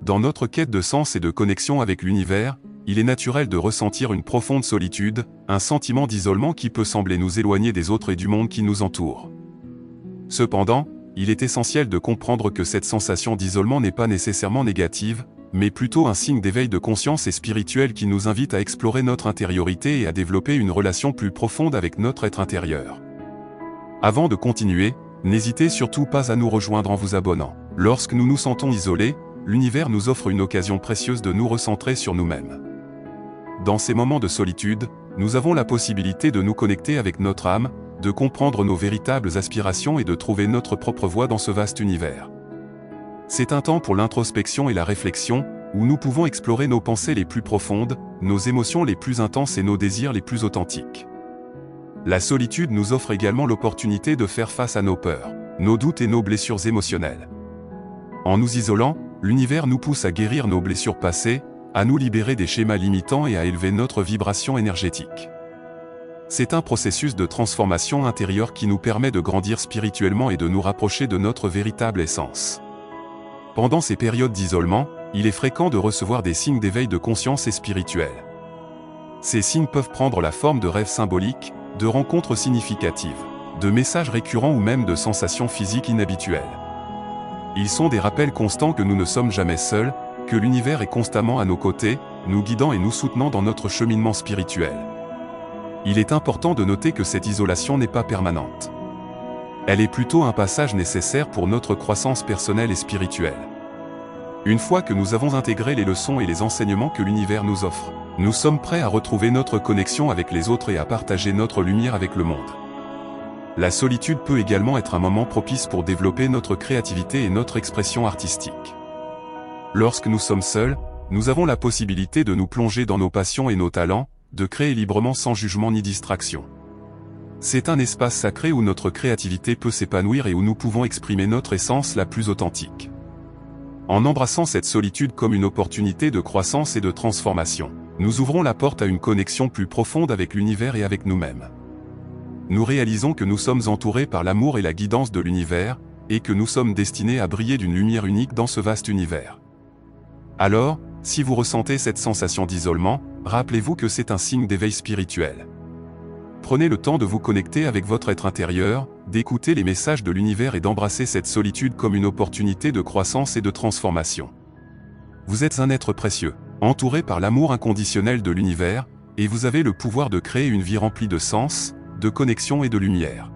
Dans notre quête de sens et de connexion avec l'univers, il est naturel de ressentir une profonde solitude, un sentiment d'isolement qui peut sembler nous éloigner des autres et du monde qui nous entoure. Cependant, il est essentiel de comprendre que cette sensation d'isolement n'est pas nécessairement négative, mais plutôt un signe d'éveil de conscience et spirituel qui nous invite à explorer notre intériorité et à développer une relation plus profonde avec notre être intérieur. Avant de continuer, n'hésitez surtout pas à nous rejoindre en vous abonnant. Lorsque nous nous sentons isolés, l'univers nous offre une occasion précieuse de nous recentrer sur nous-mêmes. Dans ces moments de solitude, nous avons la possibilité de nous connecter avec notre âme, de comprendre nos véritables aspirations et de trouver notre propre voie dans ce vaste univers. C'est un temps pour l'introspection et la réflexion, où nous pouvons explorer nos pensées les plus profondes, nos émotions les plus intenses et nos désirs les plus authentiques. La solitude nous offre également l'opportunité de faire face à nos peurs, nos doutes et nos blessures émotionnelles. En nous isolant, l'univers nous pousse à guérir nos blessures passées, à nous libérer des schémas limitants et à élever notre vibration énergétique. C'est un processus de transformation intérieure qui nous permet de grandir spirituellement et de nous rapprocher de notre véritable essence. Pendant ces périodes d'isolement, il est fréquent de recevoir des signes d'éveil de conscience et spirituel. Ces signes peuvent prendre la forme de rêves symboliques, de rencontres significatives, de messages récurrents ou même de sensations physiques inhabituelles. Ils sont des rappels constants que nous ne sommes jamais seuls, que l'univers est constamment à nos côtés, nous guidant et nous soutenant dans notre cheminement spirituel. Il est important de noter que cette isolation n'est pas permanente. Elle est plutôt un passage nécessaire pour notre croissance personnelle et spirituelle. Une fois que nous avons intégré les leçons et les enseignements que l'univers nous offre, nous sommes prêts à retrouver notre connexion avec les autres et à partager notre lumière avec le monde. La solitude peut également être un moment propice pour développer notre créativité et notre expression artistique. Lorsque nous sommes seuls, nous avons la possibilité de nous plonger dans nos passions et nos talents, de créer librement sans jugement ni distraction. C'est un espace sacré où notre créativité peut s'épanouir et où nous pouvons exprimer notre essence la plus authentique. En embrassant cette solitude comme une opportunité de croissance et de transformation, nous ouvrons la porte à une connexion plus profonde avec l'univers et avec nous-mêmes. Nous réalisons que nous sommes entourés par l'amour et la guidance de l'univers, et que nous sommes destinés à briller d'une lumière unique dans ce vaste univers. Alors, si vous ressentez cette sensation d'isolement, rappelez-vous que c'est un signe d'éveil spirituel. Prenez le temps de vous connecter avec votre être intérieur, d'écouter les messages de l'univers et d'embrasser cette solitude comme une opportunité de croissance et de transformation. Vous êtes un être précieux, entouré par l'amour inconditionnel de l'univers, et vous avez le pouvoir de créer une vie remplie de sens, de connexion et de lumière.